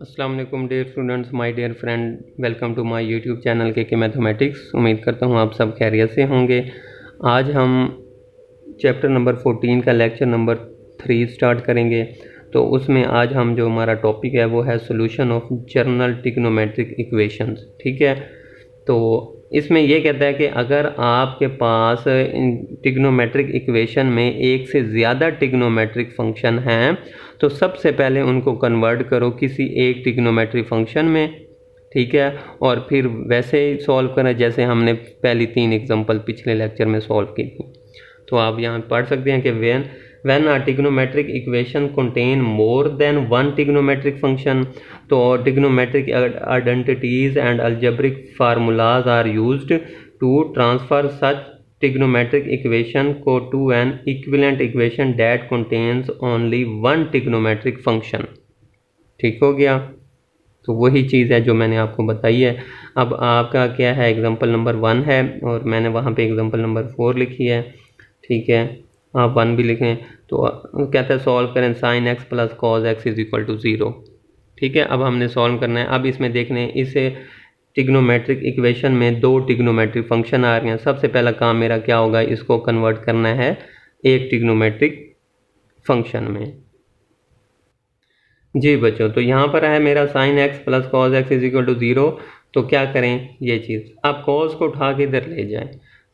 अस्सलाम वालेकुम dear students, my dear friend, welcome to my YouTube channel के mathematics. उम्मीद करता हूँ आप सब खैरियत से होंगे। आज हम चैप्टर नंबर 14 का लेक्चर नंबर 3 स्टार्ट करेंगे। तो उसमें आज हम जो हमारा टॉपिक है वो है solution of journal trigonometric equations. ठीक है, तो इसमें ये कहता है कि अगर आपके पास ट्रिग्नोमेट्रिक इक्वेशन में एक से ज़्यादा ट्रिग्नोमेट्रिक फंक्शन हैं तो सबसे पहले उनको कन्वर्ट करो किसी एक ट्रिग्नोमेट्रिक फंक्शन में। ठीक है, और फिर वैसे ही सॉल्व करें जैसे हमने पहली 3 एग्जांपल पिछले लेक्चर में सॉल्व की थी। तो आप यहाँ पढ़ सकते हैं कि when a trigonometric equation contain more than one trigonometric function, तो trigonometric identities and algebraic formulas are used to transfer such trigonometric equation को to an equivalent equation that contains only one trigonometric function। ठीक हो गया, तो वही चीज़ है जो मैंने आपको बताई है। अब आपका क्या है, एग्जांपल नंबर 1 है और मैंने वहाँ पे एग्जांपल नंबर 4 लिखी है। ठीक है, आप 1 भी लिखें। तो कहता है सॉल्व करें sine x plus cos x is equal to 0। ठीक है, अब हमने सॉल्व करना है। अब इसमें देखने इस ट्रिग्नोमेट्रिक इक्वेशन में 2 ट्रिग्नोमेट्रिक फंक्शन आ रहे हैं। सबसे पहला काम मेरा क्या होगा, इसको कन्वर्ट करना है एक ट्रिग्नोमेट्रिक फंक्शन में। जी बच्चों, तो यहाँ पर है मेरा sine x plus cos x is equal to 0। तो क्या करें, ये चीज़ आप कॉज को उठा के इधर ले जाएं,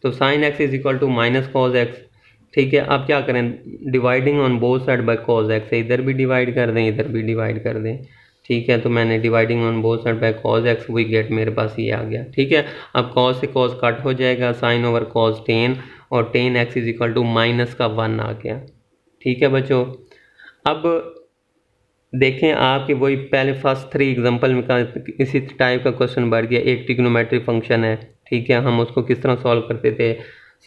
तो sine x is equal to minus cos x. ठीक है, अब क्या करें, dividing on both side by cos x, इधर भी डिवाइड कर दें इधर भी डिवाइड कर दें। ठीक है, तो मैंने dividing on both side by cos x, we get, मेरे पास ये आ गया। ठीक है, अब कॉज से कॉज कट हो जाएगा, साइन ओवर कॉज टेन, और tan x is equal to minus का 1 आ गया। ठीक है बच्चों, अब देखें आपके वही पहले फर्स्ट 3 एग्जांपल में का इसी टाइप का क्वेश्चन बढ़ गया। एक ट्रिग्नोमेट्रिक फंक्शन है, ठीक है, हम उसको किस तरह सॉल्व करते थे।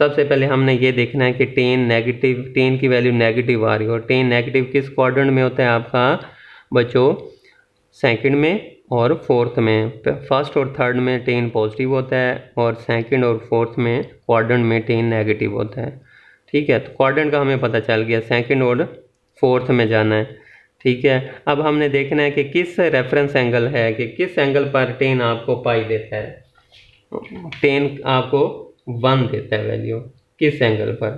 सबसे पहले हमने ये देखना है कि टेन की वैल्यू नेगेटिव आ रही है, और टेन नेगेटिव किस क्वाड्रेंट में होता है आपका बच्चों, सेकंड में और फोर्थ में। फर्स्ट और थर्ड में टेन पॉजिटिव होता है और सेकंड और फोर्थ में क्वाड्रेंट में टेन नेगेटिव होता है। ठीक है, तो क्वाड्रेंट का हमें पता चल गया, सेकंड और फोर्थ में जाना है। ठीक है, अब हमने देखना है कि किस रेफरेंस एंगल है, कि किस एंगल पर टेन आपको पाई देता है, टेन आपको 1 देता है वैल्यू, किस एंगल पर।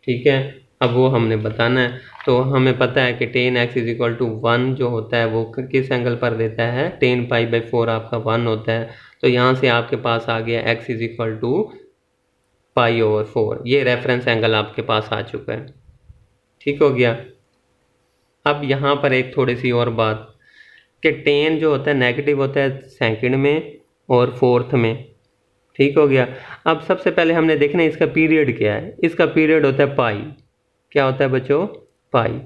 ठीक है, अब वो हमने बताना है। तो हमें पता है कि tan x is equal to 1 जो होता है वो किस एंगल पर देता है, टेन पाई बाई 4 आपका 1 होता है। तो यहाँ से आपके पास आ गया x is equal to pi over 4, ये रेफरेंस एंगल आपके पास आ चुका है। ठीक हो गया। अब यहाँ पर एक थोड़ी सी और बात, कि टेन जो होता है नेगेटिव होता है सेकंड में और फोर्थ में। ठीक हो गया। अब सबसे पहले हमने देखना है इसका पीरियड क्या है। इसका पीरियड होता है पाई। क्या होता है बच्चों, पाई।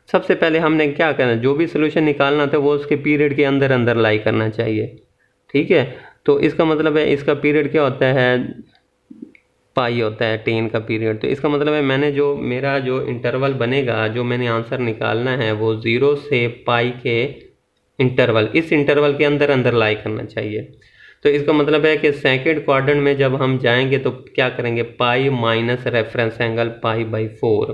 सबसे पहले हमने क्या करना है, जो भी सोल्यूशन निकालना था वो उसके पीरियड के अंदर अंदर लाई करना चाहिए। ठीक है, तो इसका मतलब है इसका पीरियड क्या होता है, पाई होता है टेन का पीरियड। तो इसका मतलब है मैंने जो मेरा जो इंटरवल बनेगा, जो मैंने आंसर निकालना है वो 0 से पाई के इंटरवल, इस इंटरवल के अंदर अंदर लाई करना चाहिए। तो इसका मतलब है कि सेकंड क्वाड्रेंट में जब हम जाएंगे तो क्या करेंगे, pi minus reference angle pi by 4।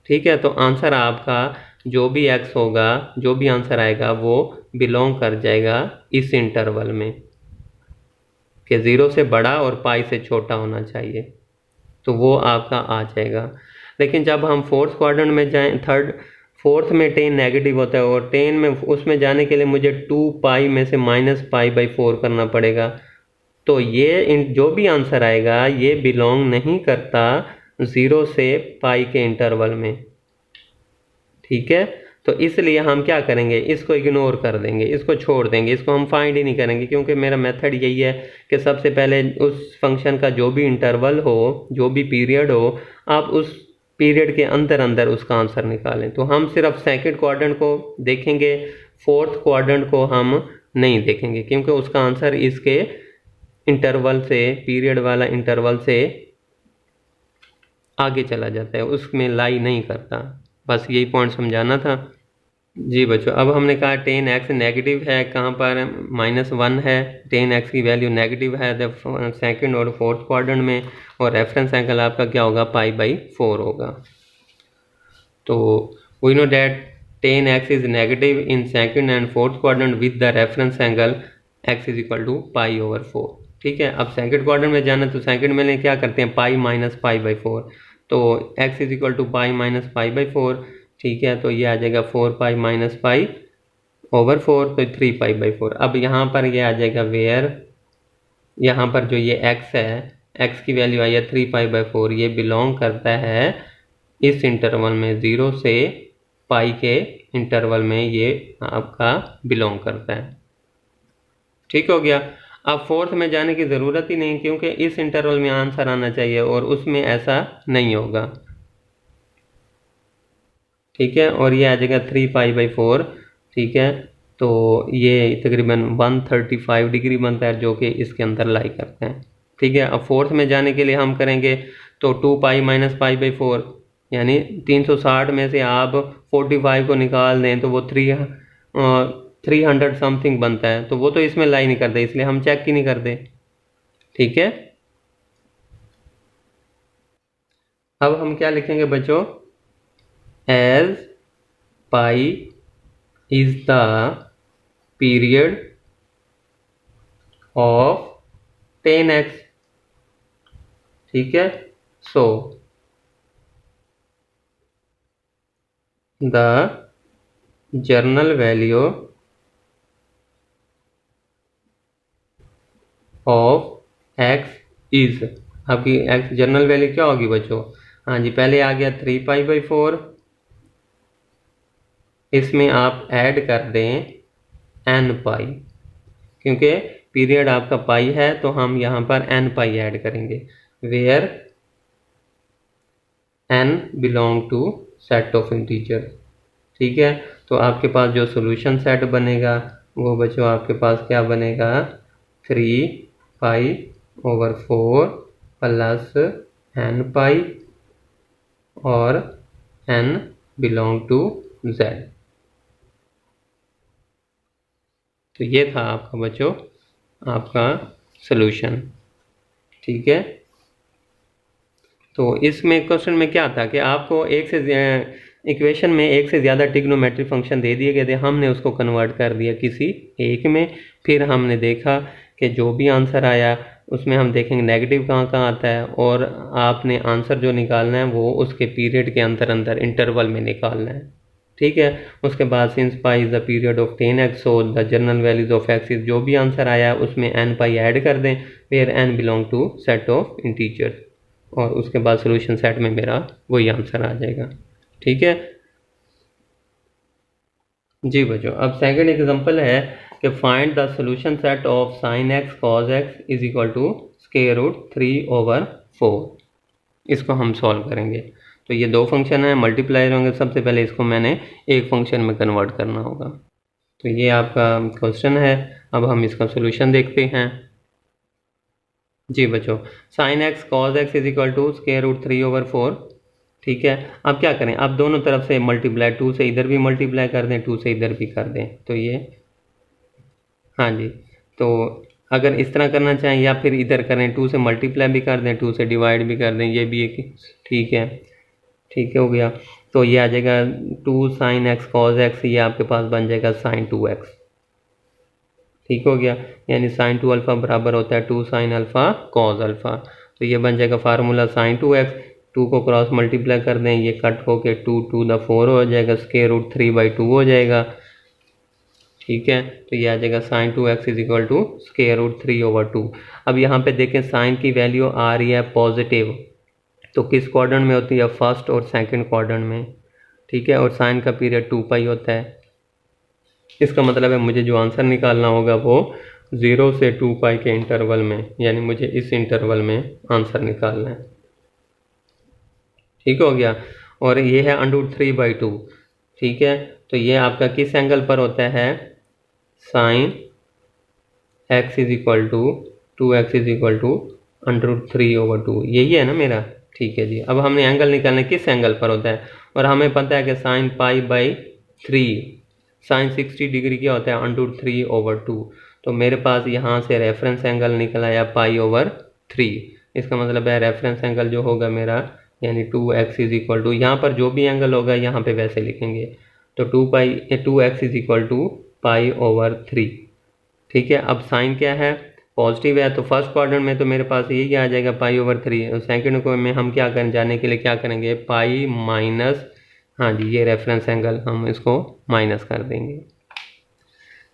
ठीक है, तो आंसर आपका जो भी एक्स होगा, जो भी आंसर आएगा वो बिलोंग कर जाएगा इस इंटरवल में, कि 0 से बड़ा और पाई से छोटा होना चाहिए, तो वो आपका आ जाएगा। लेकिन जब हम फोर्थ क्वाड्रेंट में जाएं, फोर्थ में टेन नेगेटिव होता है, और टेन में उसमें जाने के लिए मुझे 2 पाई में से माइनस पाई बाई 4 करना पड़ेगा। तो ये जो भी आंसर आएगा ये बिलोंग नहीं करता 0 से पाई के इंटरवल में। ठीक है, तो इसलिए हम क्या करेंगे, इसको इग्नोर कर देंगे, इसको छोड़ देंगे, इसको हम फाइंड ही नहीं करेंगे, क्योंकि मेरा मेथड यही है कि सबसे पहले उस फंक्शन का जो भी इंटरवल हो, जो भी पीरियड हो, आप उस पीरियड के अंदर अंदर उसका आंसर निकालें। तो हम सिर्फ सेकंड क्वाड्रेंट को देखेंगे, फोर्थ क्वाड्रेंट को हम नहीं देखेंगे, क्योंकि उसका आंसर इसके इंटरवल से, पीरियड वाला इंटरवल से आगे चला जाता है, उसमें लाई नहीं करता। बस यही पॉइंट समझाना था। जी बच्चों, अब हमने कहा टेन एक्स नेगेटिव है, कहाँ पर, -1 है, टेन एक्स की वैल्यू नेगेटिव है सेकंड और फोर्थ क्वाड्रेंट में, और रेफरेंस एंगल आपका क्या होगा, पाई बाई 4 होगा। तो we know that tan x is negative in second and fourth quadrant with the reference angle x is equal to pi over 4। ठीक है, अब सेकंड क्वाड्रेंट में जाना तो सेकंड में क्या करते हैं, पाई माइनस पाई बाई 4, तो x is equal to pi minus pi by 4। ठीक है, तो ये आ जाएगा 4 पाई माइनस पाई ओवर 4, तो 3 पाई बाई 4। अब यहाँ पर ये आ जाएगा वेयर, यहाँ पर जो ये x है, x की वैल्यू आई है 3 पाई बाई 4, ये बिलोंग करता है इस इंटरवल में 0 से पाई के इंटरवल में, ये आपका बिलोंग करता है। ठीक हो गया। अब फोर्थ में जाने की ज़रूरत ही नहीं, क्योंकि इस इंटरवल में आंसर आना चाहिए और उसमें ऐसा नहीं होगा। ठीक है, और ये आ जाएगा 3 पाई बाई 4। ठीक है, तो ये तकरीबन 135 डिग्री बनता है, जो कि इसके अंदर लाई करते हैं। ठीक है, अब फोर्थ में जाने के लिए हम करेंगे तो 2 पाई माइनस पाई बाई 4, यानी 360 में से आप 45 को निकाल दें तो वो 300 समथिंग बनता है, तो वो तो इसमें लाई नहीं करते, इसलिए हम चेक ही नहीं करते। ठीक है, अब हम क्या लिखेंगे बच्चों, as pi is the period of 10x। ठीक है, so the general value of x is, आपकी x जर्नल वैल्यू क्या होगी बच्चों, हाँ जी, पहले आ गया 3 पाई बाई 4, इसमें आप ऐड कर दें n पाई, क्योंकि पीरियड आपका पाई है तो हम यहाँ पर n पाई ऐड करेंगे, where n belong to set of integer. ठीक है, तो आपके पास जो सॉल्यूशन सेट बनेगा वो बच्चों आपके पास क्या बनेगा, 3 पाई ओवर 4 प्लस n पाई और n बिलोंग टू z। तो ये था आपका बच्चों आपका सॉल्यूशन। ठीक है, तो इसमें क्वेश्चन में क्या था कि आपको इक्वेशन में एक से ज़्यादा ट्रिग्नोमेट्रिक फंक्शन दे दिए गए थे, हमने उसको कन्वर्ट कर दिया किसी एक में, फिर हमने देखा कि जो भी आंसर आया उसमें हम देखेंगे नेगेटिव कहाँ कहाँ आता है, और आपने आंसर जो निकालना है वो उसके पीरियड के अंदर अंदर इंटरवल में निकालना है। ठीक है, उसके बाद since pi is the period of 10x, so the general values of x is, जो भी आंसर आया उसमें n पाई ऐड कर दें, where n belong to set of integer, और उसके बाद सॉल्यूशन सेट में मेरा वही आंसर आ जाएगा। ठीक है जी बच्चों, अब सेकंड एग्जांपल है कि find the solution set of sine x cos x is equal to square root 3 over 4। इसको हम सॉल्व करेंगे। तो ये दो फंक्शन है, मल्टीप्लायर होंगे, सबसे पहले इसको मैंने एक फंक्शन में कन्वर्ट करना होगा। तो ये आपका क्वेश्चन है, अब हम इसका सॉल्यूशन देखते हैं। जी बच्चों, sine x cos x is equal to square root 3 over 4। ठीक है, अब क्या करें, अब दोनों तरफ से मल्टीप्लाई, 2 से इधर भी मल्टीप्लाई कर दें, 2 से इधर भी कर दें, तो ये, हाँ जी, तो अगर इस तरह करना चाहें या फिर इधर करें, 2 से मल्टीप्लाई भी कर दें, 2 से डिवाइड भी कर दें, ये भी एक, ठीक है, ठीक है, हो गया। तो ये आ जाएगा 2 साइन एक्स कॉज एक्स, ये आपके पास बन जाएगा साइन 2x। ठीक हो गया, यानी साइन 2 अल्फ़ा बराबर होता है 2 साइन अल्फ़ा कॉज अल्फ़ा। तो ये बन जाएगा फार्मूला साइन 2x, 2 को क्रॉस मल्टीप्लाई कर दें, ये कट होके 2 टू द 4 हो जाएगा, स्क्वायर रूट 3/2 हो जाएगा। ठीक है, तो ये आ जाएगा sine 2x is equal to square root 3 over 2। अब यहाँ पे देखें साइन की वैल्यू आ रही है पॉजिटिव, तो किस क्वाड्रेंट में होती है, फर्स्ट और सेकंड क्वाड्रेंट में। ठीक है, और साइन का पीरियड 2 पाई होता है। इसका मतलब है मुझे जो आंसर निकालना होगा वो 0 से 2 पाई के इंटरवल में, यानी मुझे इस इंटरवल में आंसर निकालना है। ठीक हो गया, और ये है √3/2। ठीक है, तो ये आपका किस एंगल पर होता है, sine x is equal to 2x is equal to √3/2, यही है ना मेरा। ठीक है जी, अब हमने एंगल निकालना है किस एंगल पर होता है, और हमें पता है कि साइन π/3 साइन 60 डिग्री क्या होता है, √3/2। तो मेरे पास यहाँ से रेफरेंस एंगल निकल आया π/3। इसका मतलब है रेफरेंस एंगल जो होगा मेरा, यानी 2x इज इक्वल टू, यहाँ पर जो भी एंगल होगा यहाँ पे वैसे लिखेंगे, तो 2x इज इक्वल टू π/3। ठीक है, अब साइन क्या है, पॉजिटिव है, तो फर्स्ट क्वाड्रेंट में तो मेरे पास यही आ जाएगा π/3। और सेकंड को में हम क्या करें, जाने के लिए क्या करेंगे, पाई माइनस, हाँ जी ये रेफरेंस एंगल हम इसको माइनस कर देंगे।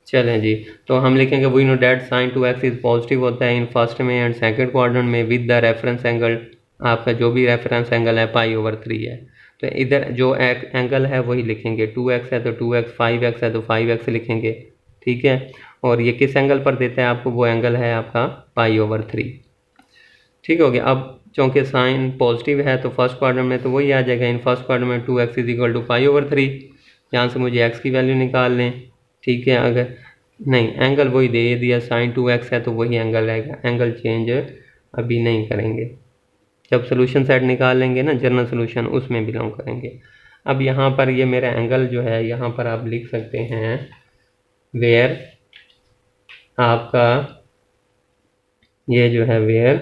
चलें जी, तो हम लिखेंगे we know that sine 2x is positive होता है इन फर्स्ट में एंड सेकंड क्वाड्रेंट में विद द रेफरेंस एंगल, आपका जो भी रेफरेंस एंगल है π/3 है। तो इधर जो एंगल है वही लिखेंगे, 2x है तो 2x, 5x है तो 5x लिखेंगे। ठीक है, और ये किस एंगल पर देता है आपको, वो एंगल है आपका π/3। ठीक हो गया। अब चूँकि साइन पॉजिटिव है तो फर्स्ट क्वाड्रेंट में तो वही आ जाएगा, इन फर्स्ट क्वाड्रेंट में 2x इज इक्वल टू π/3। यहाँ से मुझे x की वैल्यू निकाल लें। ठीक है, अगर नहीं एंगल वही दे दिया, साइन 2x है तो वही एंगल रहेगा, एंगल चेंज अभी नहीं करेंगे। जब सोल्यूशन सेट निकाल लेंगे ना, जनरल सोल्यूशन, उसमें बिलोंग करेंगे। अब यहाँ पर ये मेरा एंगल जो है, यहाँ पर आप लिख सकते हैं वेयर आपका ये जो है वेयर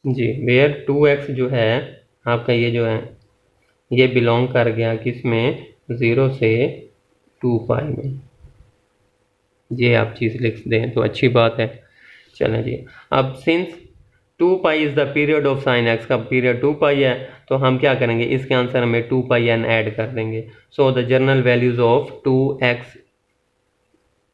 जी, वेयर 2x जो है आपका, ये जो है ये बिलोंग कर गया किस में, 0 से 2π में। ये आप चीज़ लिख दें तो अच्छी बात है। चलें जी, अब since 2π is the period of sine x, का पीरियड 2π है, तो हम क्या करेंगे, इसके आंसर में 2πn ऐड कर देंगे। So the general values of 2x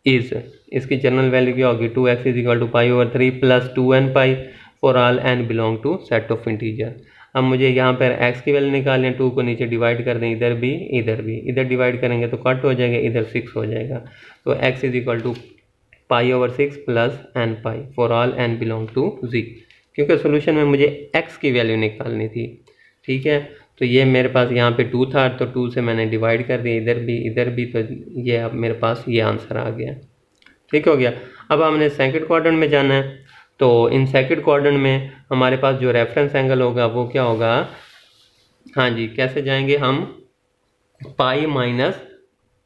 is, इसकी जनरल वैल्यू क्या होगी, 2x is equal to π/3 plus 2nπ for all n belong to set of integer. अब मुझे यहाँ पर x की वैल्यू निकालनी है, 2 को नीचे डिवाइड कर दें, इधर भी इधर भी, इधर डिवाइड करेंगे तो कट हो जाएगा, इधर 6 हो जाएगा। तो x is equal to π/6 plus nπ for all n belong to z, क्योंकि सोल्यूशन में मुझे x की वैल्यू निकालनी थी। ठीक है, तो ये मेरे पास यहाँ पे 2 था, तो 2 से मैंने डिवाइड कर दिया, इधर भी, तो ये अब मेरे पास ये आंसर आ गया। ठीक हो गया। अब हमने सेकंड क्वाड्रेंट में जाना है, तो इन सेकंड क्वाड्रेंट में हमारे पास जो रेफरेंस एंगल होगा वो क्या होगा, हाँ जी कैसे जाएंगे हम, पाई माइनस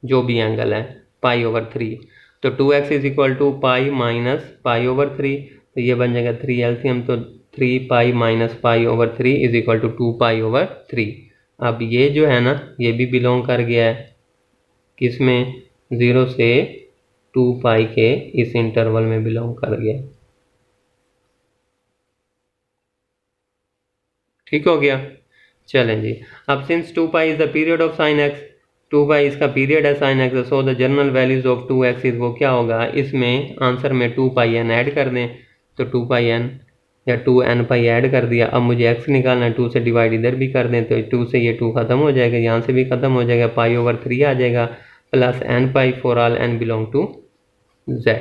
जो भी एंगल है π/3। तो 2x is equal to pi minus π/3, तो ये बन जाएगा 3 एलसीएम, तो 3π माइनस π/3 इज इक्वल टू 2π/3। अब ये जो है ना, ये भी बिलोंग कर गया है किस में, 0 से 2π के इस इंटरवल में बिलोंग कर गया। ठीक हो गया। चलें जी, अब since 2π is the period of sine x, 2π इसका पीरियड है sine x, so the general values of 2x is, वो क्या होगा, इसमें आंसर में 2πn ऐड कर दें, तो 2πn या 2nπ ऐड कर दिया। अब मुझे x निकालना है, 2 से डिवाइड इधर भी कर दें, तो 2 से ये 2 खत्म हो जाएगा, यहाँ से भी खत्म हो जाएगा, π/3 आ जाएगा plus nπ for all n belong to z।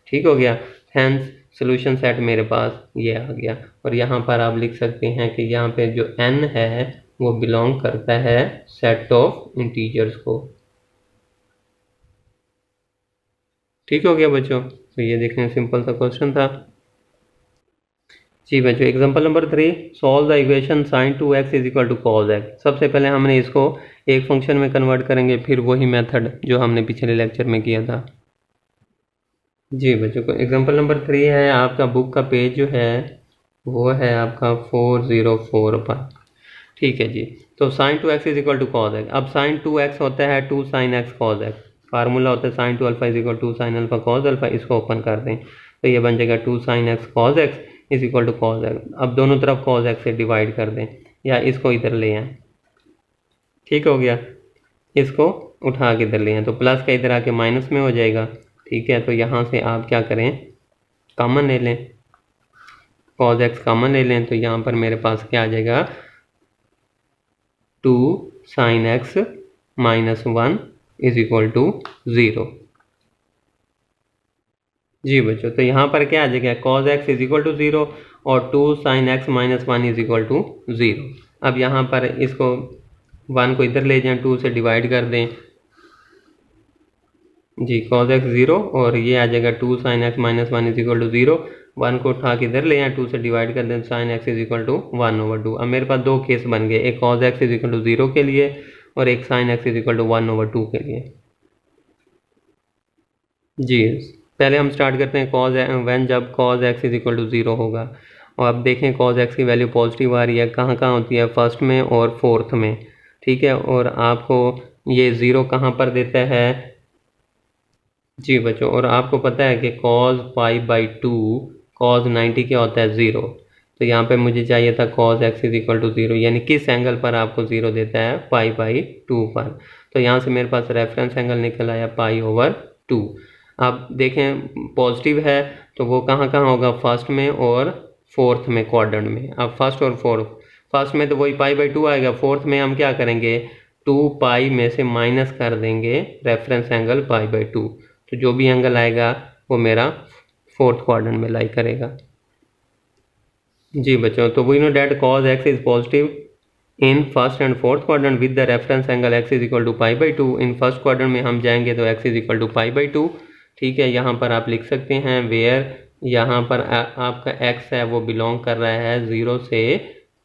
ठीक हो गया। हैंस सोल्यूशन सेट मेरे पास ये आ गया। और यहाँ पर आप लिख सकते हैं कि यहाँ पे जो n है वो बिलोंग करता है सेट ऑफ इंटीजर्स को। ठीक हो गया बच्चों, तो ये देखने सिंपल सा क्वेश्चन था जी बच्चों। Example number 3, solve the equation sin 2x is equal to cos x। सबसे पहले हमने इसको एक फंक्शन में कन्वर्ट करेंगे, फिर वही मेथड जो हमने पिछले लेक्चर में किया था जी बच्चों को। एग्जांपल नंबर 3 है, आपका बुक का पेज जो है वो है आपका 404 पर। ठीक है जी, तो sin 2x is equal to cos x। अब sin 2x होता है 2 sin x cos x, formula होता है sin 2 alpha is equal to sin alpha cos alpha. इसको ओपन कर दें तो ये बन जाएगा 2 sin x cos x is equal to cos x। अब दोनों तरफ cos x से डिवाइड कर दें, या इसको इधर ले आएँ। ठीक हो गया, इसको उठा के इधर ले आएँ, तो प्लस का इधर आके माइनस में हो जाएगा। ठीक है, तो यहाँ से आप क्या करें, कॉमन ले लें, cos x कॉमन ले लें, तो यहाँ पर मेरे पास क्या आ जाएगा, 2 sin x minus 1 is equal to 0 जी बच्चों। तो यहाँ पर क्या आ जाएगा, cos x is equal to 0 और 2 sin x minus 1 is equal to 0। अब यहाँ पर इसको 1 को इधर ले जाएं, 2 से डिवाइड कर दें जी, cos x 0 और ये आ जाएगा 2 sin x minus 1 is equal to 0। 1 को उठा के इधर ले आए, 2 से डिवाइड कर दें, sin x is equal to 1/2। अब मेरे पास दो केस बन गए, एक cos x is equal to 0 के लिए और एक sin x is equal to 1/2 के लिए जी। पहले हम स्टार्ट करते हैं cos व्हेन जब cos x is equal to 0 होगा। और अब देखें कॉज एक्स की वैल्यू पॉजिटिव आ रही है, कहाँ कहाँ होती है, फर्स्ट में और फोर्थ में, ठीक है। और आपको ये 0 कहाँ पर देता है जी बच्चों, और आपको पता है कि cos π/2 cos 90 क्या होता है 0। तो यहाँ पे मुझे चाहिए था cos x is equal to 0, यानी किस एंगल पर आपको 0 देता है, π/2 पर। तो यहाँ से मेरे पास रेफरेंस एंगल निकल आया π/2। अब देखें पॉजिटिव है तो वो कहाँ कहाँ होगा, फर्स्ट में और फोर्थ में क्वाड्रेंट में। अब फर्स्ट और फोर्थ, फर्स्ट में तो वही π/2 आएगा, फोर्थ में हम क्या करेंगे 2π में से माइनस कर देंगे रेफरेंस एंगल π/2, तो जो भी एंगल आएगा वो मेरा फोर्थ क्वाड्रेंट में लाई करेगा जी बच्चों। तो we know that cos x is positive in first and fourth quadrant with the reference angle x is equal to π/2। In first quadrant में हम जाएंगे तो x इज इक्वल टू π/2, ठीक है। यहाँ पर आप लिख सकते हैं वेयर यहाँ पर आपका x है वो बिलोंग कर रहा है 0 से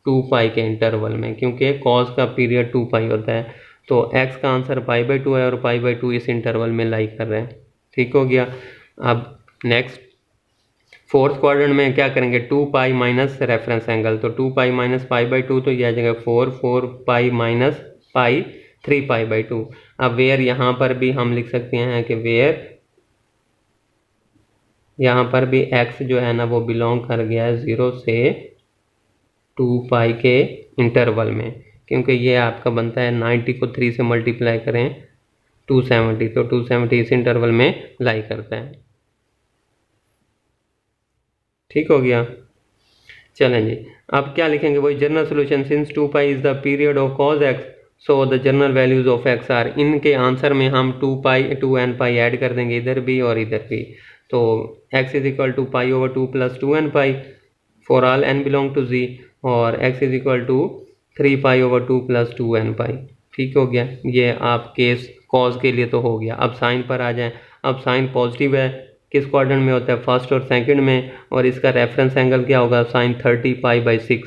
2π के इंटरवल में, क्योंकि cos का पीरियड 2π होता है। तो x का आंसर π/2 है और π/2 इस इंटरवल में लाई कर रहे हैं, ठीक हो गया। अब नेक्स्ट फोर्थ क्वाड्रेंट में क्या करेंगे 2π माइनस रेफरेंस एंगल, तो 2π माइनस π/2 तो यह आ जाएगा 4π माइनस π 3π/2। अब वेयर यहाँ पर भी हम लिख सकते हैं कि वेयर यहाँ पर भी x जो है ना वो बिलोंग कर गया है 0 से 2π के इंटरवल में, क्योंकि ये आपका बनता है 90 को 3 से मल्टीप्लाई करें 270, तो 270 इस इंटरवल में लाई करता है, ठीक हो गया। चलें जी, अब क्या लिखेंगे वही general solution, since 2π is the period of cos x so the general values of x are. इनके आंसर में हम 2π 2nπ ऐड कर देंगे इधर भी और इधर भी, तो x is equal to π/2 plus 2nπ for all n belong to z, और x is equal to 3π/2 plus 2nπ, ठीक हो गया। ये आप केस cos के लिए तो हो गया। अब साइन पर आ जाएं। अब साइन पॉजिटिव है, किस क्वाड्रेंट में होता है, फर्स्ट और सेकंड में, और इसका रेफरेंस एंगल क्या होगा sin 30π/6,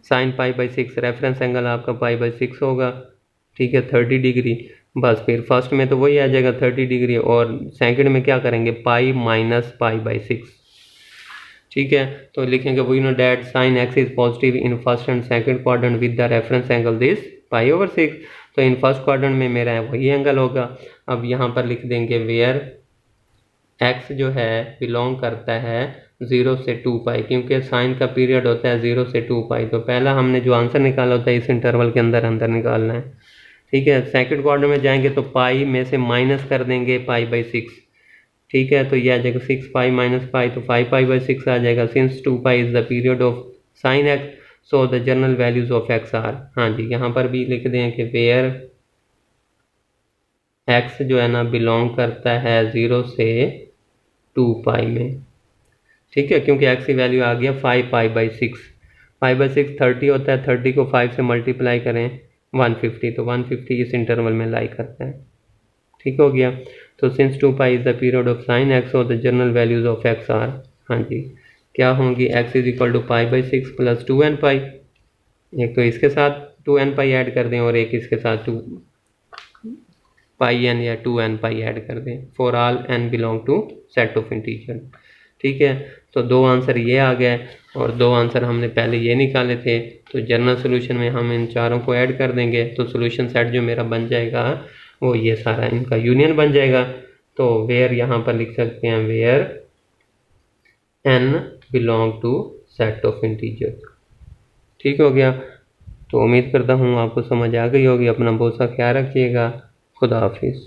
sin π/6 रेफरेंस एंगल आपका π/6 होगा, ठीक है 30 डिग्री। बस फिर फर्स्ट में तो वही आ जाएगा 30 डिग्री, और सेकंड में क्या करेंगे π माइनस π/6, ठीक है। तो लिखेंगे we know that sin x is positive in first and second quadrant with the reference angle this π/6। तो इन फर्स्ट क्वाड्रेंट में मेरा वही एंगल होगा। अब यहाँ पर लिख देंगे वेयर x जो है बिलोंग करता है 0 से 2π, क्योंकि साइन का पीरियड होता है 0 से 2π। तो पहला हमने जो आंसर निकाला होता है इस इंटरवल के अंदर अंदर निकालना है, ठीक है। सेकंड क्वाड्रेंट में जाएंगे तो पाई में से माइनस कर देंगे π/6, ठीक है। तो ये आ जाएगा 6π माइनस पाई, तो 5π/6 आ जाएगा। Since 2π is the period of sine x so the general values of x are. हाँ जी, यहाँ पर भी लिख दें कि वेयर x जो है ना बिलोंग करता है 0 से 2π में, ठीक है, क्योंकि x की वैल्यू आ गया 5π/6। 5/6 30 होता है, 30 को 5 से मल्टीप्लाई करें 150, तो 150 इस इंटरवल में लाई करता है, ठीक हो गया। तो since 2π is the period of sine x और the general values of x are, हाँ जी, क्या होंगी x is equal to π/6 plus 2nπ, एक तो इसके साथ 2nπ ऐड कर दें और एक इसके साथ 2πn या 2nπ ऐड कर दें for all n belong to set of integer, ठीक है। तो दो आंसर ये आ गए और दो आंसर हमने पहले ये निकाले थे। तो जनरल सोल्यूशन में हम इन चारों को ऐड कर देंगे, तो सोल्यूशन सेट जो मेरा बन जाएगा वो ये सारा इनका यूनियन बन जाएगा। तो वेयर यहाँ पर लिख सकते हैं where n belong to set of integer, ठीक हो गया। तो उम्मीद करता हूँ आपको समझ आ गई होगी। अपना बहुत सा ख्याल रखिएगा। खुदा हाफिज़।